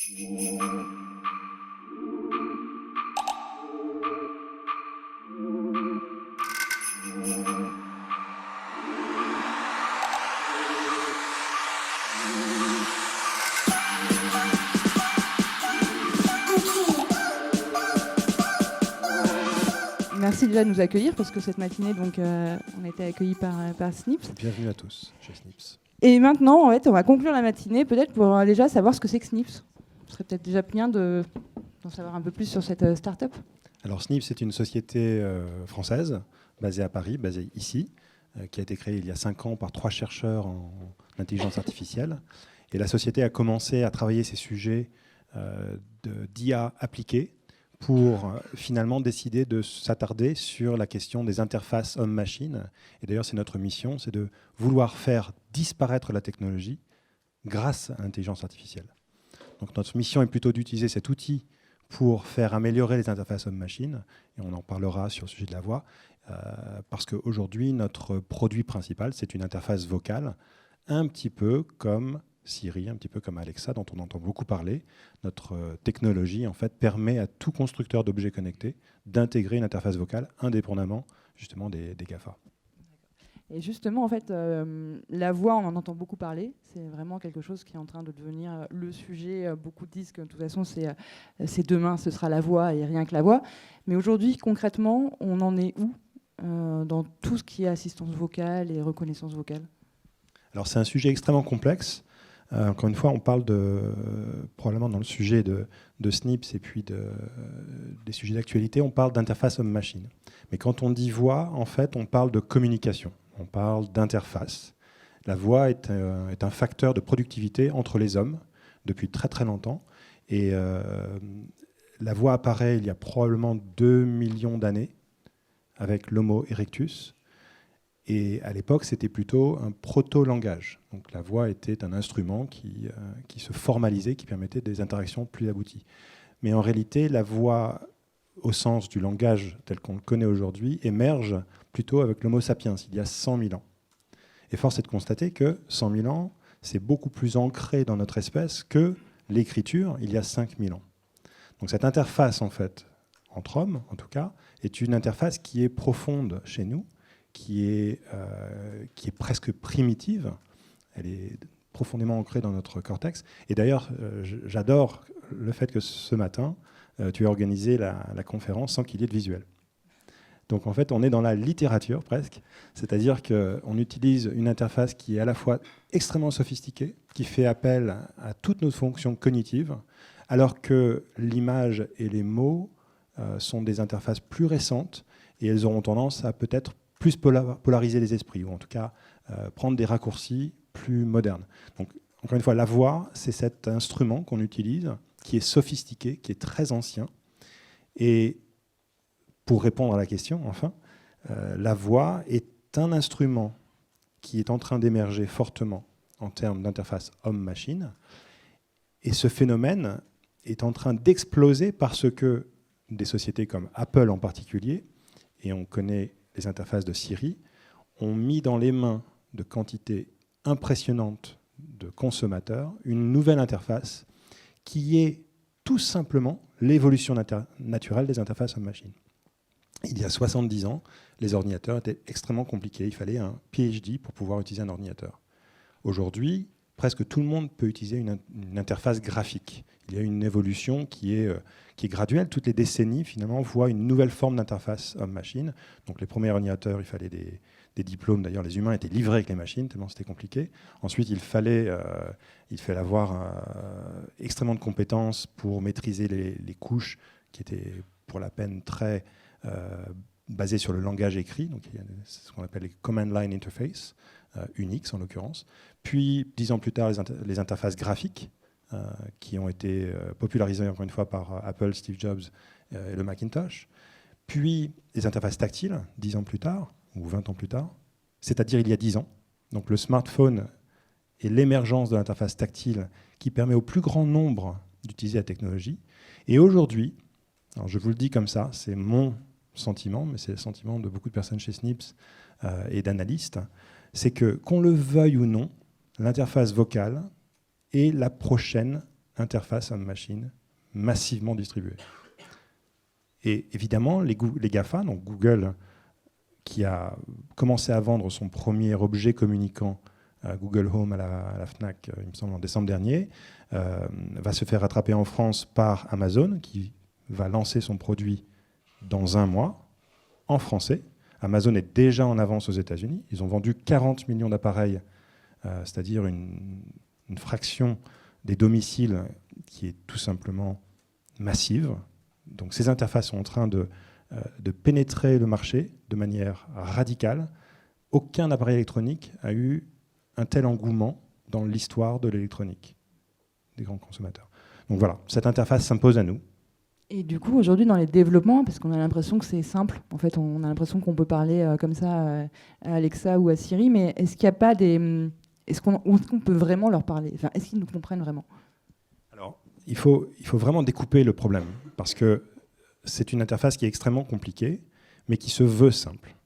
Merci déjà de nous accueillir parce que cette matinée, donc, on a été accueillis par Snips. Bienvenue à tous chez Snips. Et maintenant, en fait, on va conclure la matinée peut-être pour déjà savoir ce que c'est que Snips. Ce serait peut-être déjà bien d'en savoir un peu plus sur cette start-up. Alors Snips, c'est une société française basée à Paris, basée ici, qui a été créée il y a 5 ans par 3 chercheurs en intelligence artificielle. Et la société a commencé à travailler ces sujets d'IA appliquée pour finalement décider de s'attarder sur la question des interfaces homme-machine. Et d'ailleurs, c'est notre mission, c'est de vouloir faire disparaître la technologie grâce à l'intelligence artificielle. Donc notre mission est plutôt d'utiliser cet outil pour faire améliorer les interfaces homme-machine, et on en parlera sur le sujet de la voix, parce qu'aujourd'hui, notre produit principal, c'est une interface vocale, un petit peu comme Siri, un petit peu comme Alexa, dont on entend beaucoup parler. Notre technologie, en fait, permet à tout constructeur d'objets connectés d'intégrer une interface vocale indépendamment, justement, des GAFA. Et justement, en fait, la voix, on en entend beaucoup parler. C'est vraiment quelque chose qui est en train de devenir le sujet. Beaucoup disent que de toute façon, c'est demain, ce sera la voix et rien que la voix. Mais aujourd'hui, concrètement, on en est où dans tout ce qui est assistance vocale et reconnaissance vocale? Alors, c'est un sujet extrêmement complexe. Encore une fois, on parle probablement dans le sujet de Snips et puis des sujets d'actualité, on parle d'interface homme-machine. Mais quand on dit voix, en fait, on parle de communication, on parle d'interface. La voix est un facteur de productivité entre les hommes depuis très très longtemps. Et la voix apparaît il y a probablement 2 millions d'années avec l'Homo erectus. Et à l'époque, c'était plutôt un proto-langage. Donc la voix était un instrument qui se formalisait, qui permettait des interactions plus abouties. Mais en réalité, la voix, au sens du langage tel qu'on le connaît aujourd'hui, émerge plutôt avec l'Homo sapiens, il y a 100 000 ans. Et force est de constater que 100 000 ans, c'est beaucoup plus ancré dans notre espèce que l'écriture il y a 5 000 ans. Donc cette interface, en fait, entre hommes, en tout cas, est une interface qui est profonde chez nous, qui est presque primitive. Elle est profondément ancrée dans notre cortex. Et d'ailleurs, j'adore le fait que ce matin, tu aies organisé la conférence sans qu'il y ait de visuel. Donc en fait, on est dans la littérature presque, c'est-à-dire qu'on utilise une interface qui est à la fois extrêmement sophistiquée, qui fait appel à toutes nos fonctions cognitives, alors que l'image et les mots sont des interfaces plus récentes et elles auront tendance à peut-être plus polariser les esprits, ou en tout cas prendre des raccourcis plus modernes. Donc, encore une fois, la voix, c'est cet instrument qu'on utilise, qui est sophistiqué, qui est très ancien. Et pour répondre à la question, enfin, la voix est un instrument qui est en train d'émerger fortement en termes d'interface homme-machine. Et ce phénomène est en train d'exploser parce que des sociétés comme Apple en particulier, et on connaît les interfaces de Siri, ont mis dans les mains de quantités impressionnantes de consommateurs une nouvelle interface qui est tout simplement l'évolution naturelle des interfaces homme-machine. Il y a 70 ans, les ordinateurs étaient extrêmement compliqués. Il fallait un PhD pour pouvoir utiliser un ordinateur. Aujourd'hui, presque tout le monde peut utiliser une interface graphique. Il y a une évolution qui est graduelle. Toutes les décennies, finalement, voient une nouvelle forme d'interface homme-machine. Donc les premiers ordinateurs, il fallait des diplômes. D'ailleurs, les humains étaient livrés avec les machines, tellement c'était compliqué. Ensuite, il fallait avoir extrêmement de compétences pour maîtriser les couches qui étaient pour la peine très basées sur le langage écrit. Donc il y a ce qu'on appelle les Command Line Interface, Unix en l'occurrence. Puis, 10 ans plus tard, les interfaces graphiques qui ont été popularisées encore une fois par Apple, Steve Jobs et le Macintosh. Puis, les interfaces tactiles, 10 ans plus tard, ou 20 ans plus tard, c'est-à-dire il y a 10 ans. Donc le smartphone et l'émergence de l'interface tactile qui permet au plus grand nombre d'utiliser la technologie. Et aujourd'hui, alors je vous le dis comme ça, c'est mon sentiment, mais c'est le sentiment de beaucoup de personnes chez Snips et d'analystes, c'est que, qu'on le veuille ou non, l'interface vocale est la prochaine interface homme-machine massivement distribuée. Et évidemment, les GAFA, donc Google, qui a commencé à vendre son premier objet communicant, Google Home à la Fnac, il me semble en décembre dernier, va se faire rattraper en France par Amazon, qui va lancer son produit dans 1 mois, en français. Amazon est déjà en avance aux États-Unis. Ils ont vendu 40 millions d'appareils, c'est-à-dire une fraction des domiciles qui est tout simplement massive. Donc ces interfaces sont en train de pénétrer le marché de manière radicale. Aucun appareil électronique a eu un tel engouement dans l'histoire de l'électronique des grands consommateurs. Donc voilà, cette interface s'impose à nous. Et du coup, aujourd'hui, dans les développements, parce qu'on a l'impression que c'est simple, en fait, on a l'impression qu'on peut parler comme ça à Alexa ou à Siri, mais est-ce qu'il n'y a pas des... Est-ce qu'on peut vraiment leur parler? Enfin, est-ce qu'ils nous comprennent vraiment? Alors, il faut vraiment découper le problème, parce que c'est une interface qui est extrêmement compliquée, mais qui se veut simple.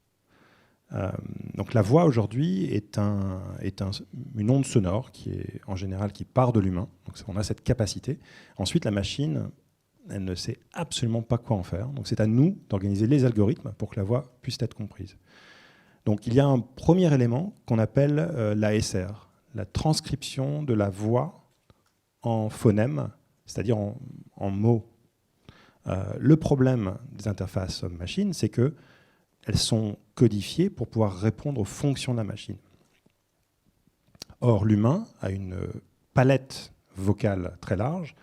Donc la voix, aujourd'hui, est une onde sonore qui est, en général, qui part de l'humain. Donc on a cette capacité. Ensuite, la machine, elle ne sait absolument pas quoi en faire. Donc c'est à nous d'organiser les algorithmes pour que la voix puisse être comprise. Donc il y a un premier élément qu'on appelle l'ASR, la transcription de la voix en phonème, c'est-à-dire en mots. Le problème des interfaces homme-machine, c'est qu'elles sont codifiées pour pouvoir répondre aux fonctions de la machine. Or, l'humain a une palette vocale très large.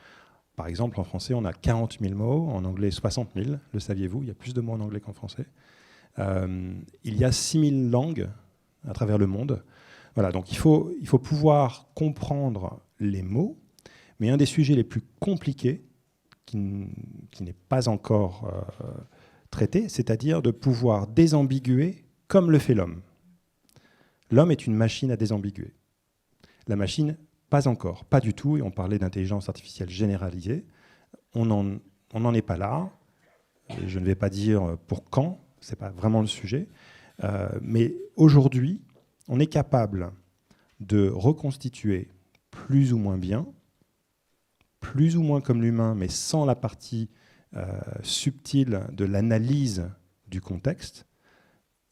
Par exemple, en français, on a 40 000 mots, en anglais 60 000, le saviez-vous? Il y a plus de mots en anglais qu'en français. Il y a 6 000 langues à travers le monde. Voilà, donc il faut pouvoir comprendre les mots, mais un des sujets les plus compliqués, qui n'est pas encore traité, c'est-à-dire de pouvoir désambiguer comme le fait l'homme. L'homme est une machine à désambiguer. La machine, pas encore, pas du tout, et on parlait d'intelligence artificielle généralisée. On n'en est pas là. Je ne vais pas dire pour quand, ce n'est pas vraiment le sujet. Mais aujourd'hui, on est capable de reconstituer plus ou moins bien, plus ou moins comme l'humain, mais sans la partie subtile de l'analyse du contexte,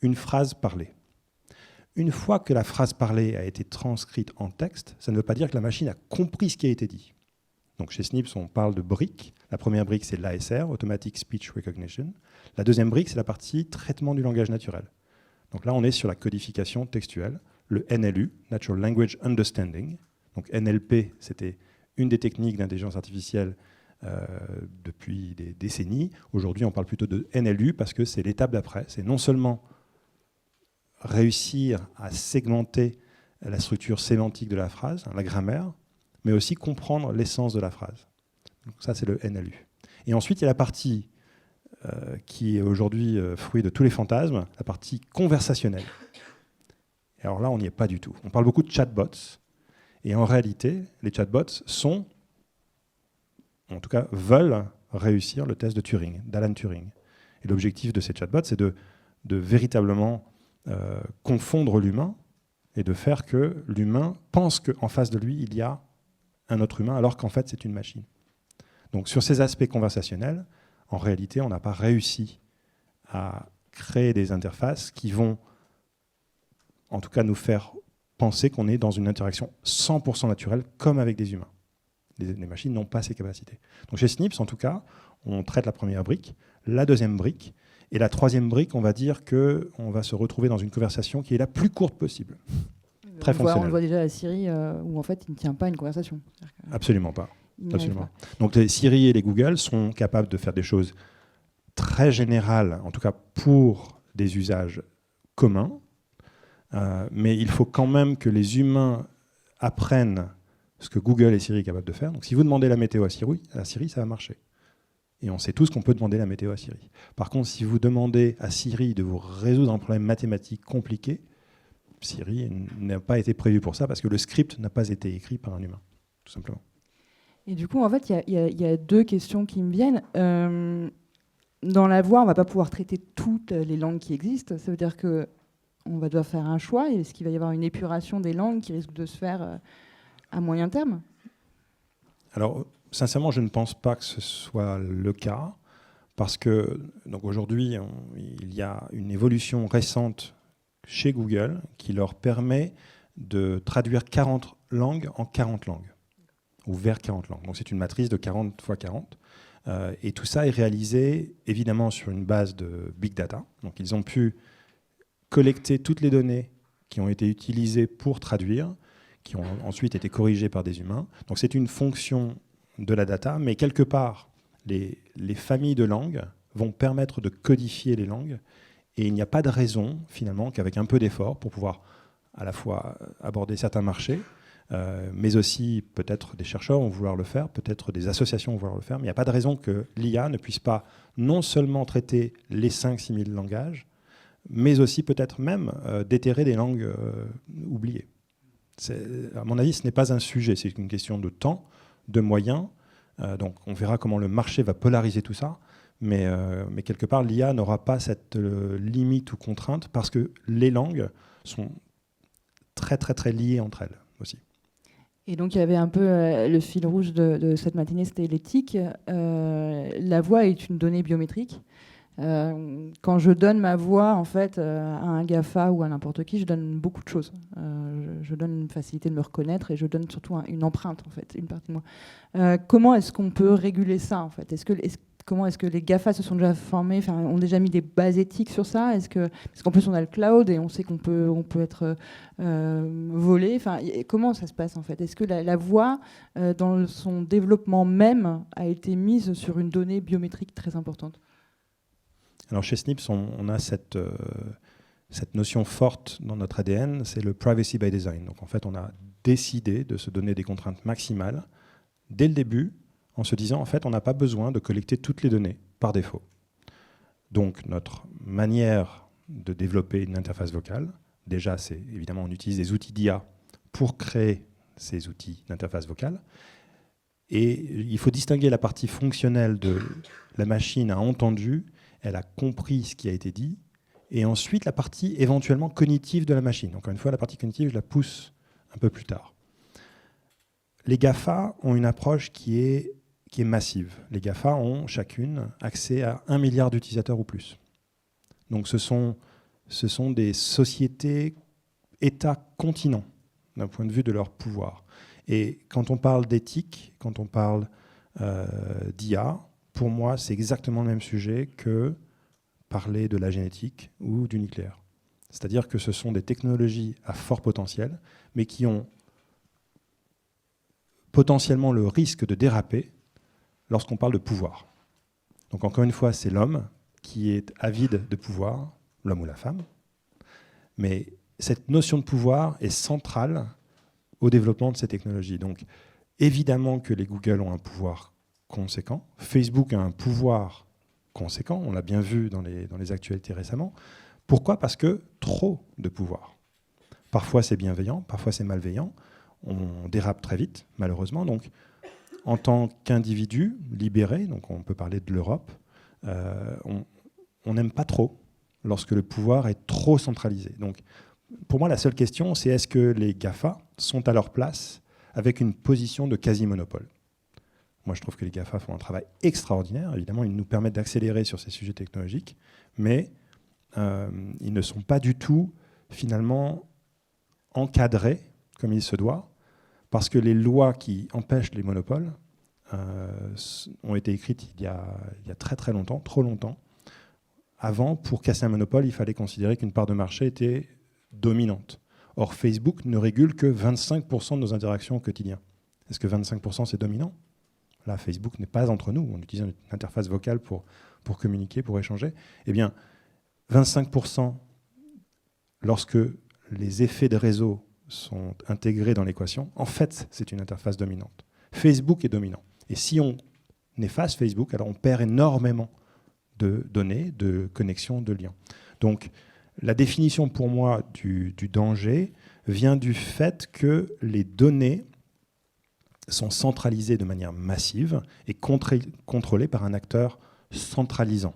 une phrase parlée. Une fois que la phrase parlée a été transcrite en texte, ça ne veut pas dire que la machine a compris ce qui a été dit. Donc chez Snips, on parle de briques. La première brique, c'est l'ASR, Automatic Speech Recognition. La deuxième brique, c'est la partie traitement du langage naturel. Donc là, on est sur la codification textuelle, le NLU, Natural Language Understanding. Donc NLP, c'était une des techniques d'intelligence artificielle depuis des décennies. Aujourd'hui, on parle plutôt de NLU parce que c'est l'étape d'après. C'est non seulement réussir à segmenter la structure sémantique de la phrase, la grammaire, mais aussi comprendre l'essence de la phrase. Donc ça, c'est le NLU. Et ensuite, il y a la partie qui est aujourd'hui fruit de tous les fantasmes, la partie conversationnelle. Et alors là, on n'y est pas du tout. On parle beaucoup de chatbots, et en réalité, les chatbots sont, en tout cas, veulent réussir le test de Turing, d'Alan Turing. Et l'objectif de ces chatbots, c'est de véritablement confondre l'humain et de faire que l'humain pense qu'en face de lui, il y a un autre humain, alors qu'en fait, c'est une machine. Donc sur ces aspects conversationnels, en réalité, on n'a pas réussi à créer des interfaces qui vont, en tout cas, nous faire penser qu'on est dans une interaction 100% naturelle, comme avec des humains. Les machines n'ont pas ces capacités. Donc chez Snips, en tout cas, on traite la première brique, la deuxième brique, et la troisième brique, on va dire qu'on va se retrouver dans une conversation qui est la plus courte possible. Très fonctionnelle. On le voit déjà à Siri, où en fait, il ne tient pas une conversation. Absolument pas. Absolument. Donc les Siri et les Google sont capables de faire des choses très générales, en tout cas pour des usages communs, mais il faut quand même que les humains apprennent ce que Google et Siri sont capables de faire. Donc si vous demandez la météo à Siri, ça va marcher. Et on sait tous qu'on peut demander la météo à Siri. Par contre, si vous demandez à Siri de vous résoudre un problème mathématique compliqué, Siri n'a pas été prévu pour ça parce que le script n'a pas été écrit par un humain, tout simplement. Et du coup, en fait, il y a deux questions qui me viennent. Dans la voix, on ne va pas pouvoir traiter toutes les langues qui existent. Ça veut dire qu'on va devoir faire un choix. Est-ce qu'il va y avoir une épuration des langues qui risque de se faire à moyen terme ? Alors, sincèrement, je ne pense pas que ce soit le cas, parce que aujourd'hui, il y a une évolution récente chez Google qui leur permet de traduire 40 langues en 40 langues, ou vers 40 langues. Donc c'est une matrice de 40 x 40. Et tout ça est réalisé évidemment sur une base de big data. Donc ils ont pu collecter toutes les données qui ont été utilisées pour traduire, qui ont ensuite été corrigées par des humains. Donc c'est une fonction de la data, mais quelque part, les familles de langues vont permettre de codifier les langues, et il n'y a pas de raison, finalement, qu'avec un peu d'effort, pour pouvoir à la fois aborder certains marchés, mais aussi peut-être des chercheurs vont vouloir le faire, peut-être des associations vont vouloir le faire, mais il n'y a pas de raison que l'IA ne puisse pas non seulement traiter les 5-6 000 langages, mais aussi peut-être même déterrer des langues oubliées. À mon avis, ce n'est pas un sujet, c'est une question de temps, de moyens. Donc on verra comment le marché va polariser tout ça, mais quelque part, l'IA n'aura pas cette limite ou contrainte, parce que les langues sont très très très liées entre elles aussi. Et donc il y avait un peu le fil rouge de cette matinée, c'était l'éthique. La voix est une donnée biométrique. Quand je donne ma voix en fait à un GAFA ou à n'importe qui, je donne beaucoup de choses. Je donne une facilité de me reconnaître, et je donne surtout une empreinte en fait, une partie de moi. Comment est-ce qu'on peut réguler ça en fait? Comment est-ce que les GAFA se sont déjà formés, ont déjà mis des bases éthiques sur ça? Parce qu'en plus on a le cloud et on sait qu'on peut être volé. Comment ça se passe en fait? Est-ce que la voix, dans son développement même, a été mise sur une donnée biométrique très importante? Alors chez Snips, on a cette notion forte dans notre ADN, c'est le privacy by design. Donc en fait, on a décidé de se donner des contraintes maximales dès le début, en se disant en fait, on n'a pas besoin de collecter toutes les données par défaut. Donc notre manière de développer une interface vocale, déjà, c'est évidemment on utilise des outils d'IA pour créer ces outils d'interface vocale. Et il faut distinguer la partie fonctionnelle de la machine a entendu, elle a compris ce qui a été dit, et ensuite la partie éventuellement cognitive de la machine. Encore une fois, la partie cognitive, je la pousse un peu plus tard. Les GAFA ont une approche qui est massive. Les GAFA ont chacune accès à 1 milliard d'utilisateurs ou plus. Donc ce sont des sociétés, États-continents, d'un point de vue de leur pouvoir. Et quand on parle d'éthique, quand on parle d'IA, pour moi, c'est exactement le même sujet que parler de la génétique ou du nucléaire. C'est-à-dire que ce sont des technologies à fort potentiel, mais qui ont potentiellement le risque de déraper lorsqu'on parle de pouvoir. Donc encore une fois, c'est l'homme qui est avide de pouvoir, l'homme ou la femme, mais cette notion de pouvoir est centrale au développement de ces technologies. Donc évidemment que les Google ont un pouvoir conséquent, Facebook a un pouvoir conséquent, on l'a bien vu dans les actualités récemment. Pourquoi? Parce que trop de pouvoir. Parfois c'est bienveillant, parfois c'est malveillant, on dérape très vite, malheureusement. Donc en tant qu'individu libéré, donc on peut parler de l'Europe, on n'aime pas trop lorsque le pouvoir est trop centralisé. Donc pour moi, la seule question, c'est est-ce que les GAFA sont à leur place avec une position de quasi-monopole? Moi, je trouve que les GAFA font un travail extraordinaire. Évidemment, ils nous permettent d'accélérer sur ces sujets technologiques, mais ils ne sont pas du tout, finalement, encadrés comme il se doit, parce que les lois qui empêchent les monopoles ont été écrites il y a très très longtemps, trop longtemps. Avant, pour casser un monopole, il fallait considérer qu'une part de marché était dominante. Or, Facebook ne régule que 25% de nos interactions au quotidien. Est-ce que 25% c'est dominant? Là, Facebook n'est pas entre nous. On utilise une interface vocale pour communiquer, pour échanger. Eh bien, 25%, lorsque les effets de réseau sont intégrés dans l'équation, en fait, c'est une interface dominante. Facebook est dominant. Et si on efface Facebook, alors on perd énormément de données, de connexions, de liens. Donc, la définition pour moi du danger vient du fait que les données sont centralisées de manière massive et contrôlées par un acteur centralisant.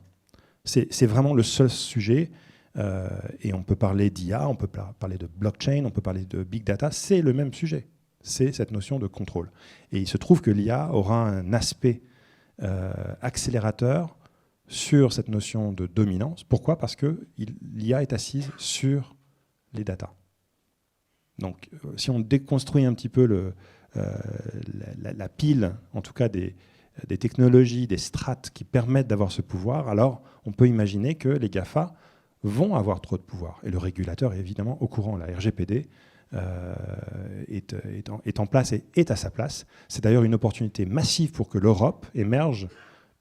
C'est vraiment le seul sujet, et on peut parler d'IA, on peut parler de blockchain, on peut parler de big data, c'est le même sujet. c'est cette notion de contrôle. Et il se trouve que l'IA aura un aspect accélérateur sur cette notion de dominance. Pourquoi ? Parce que l'IA est assise sur les datas. Donc, si on déconstruit un petit peu la pile, en tout cas des technologies, des strates qui permettent d'avoir ce pouvoir, alors on peut imaginer que les GAFA vont avoir trop de pouvoir. Et le régulateur est évidemment au courant. La RGPD est en place et est à sa place. C'est d'ailleurs une opportunité massive pour que l'Europe émerge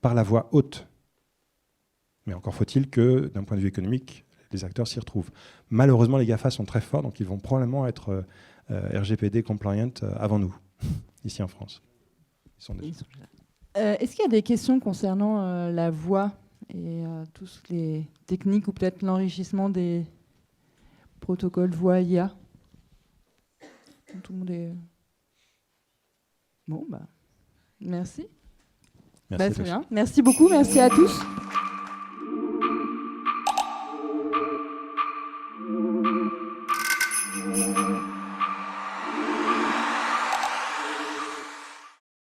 par la voie haute. Mais encore faut-il que, d'un point de vue économique, les acteurs s'y retrouvent. Malheureusement, les GAFA sont très forts, donc ils vont probablement être RGPD compliant avant nous, ici en France. Est-ce qu'il y a des questions concernant la voix et toutes les techniques ou peut-être l'enrichissement des protocoles voix IA ? Tout le monde est... Bon, bah, merci. Merci, très bien. Merci beaucoup, merci à tous.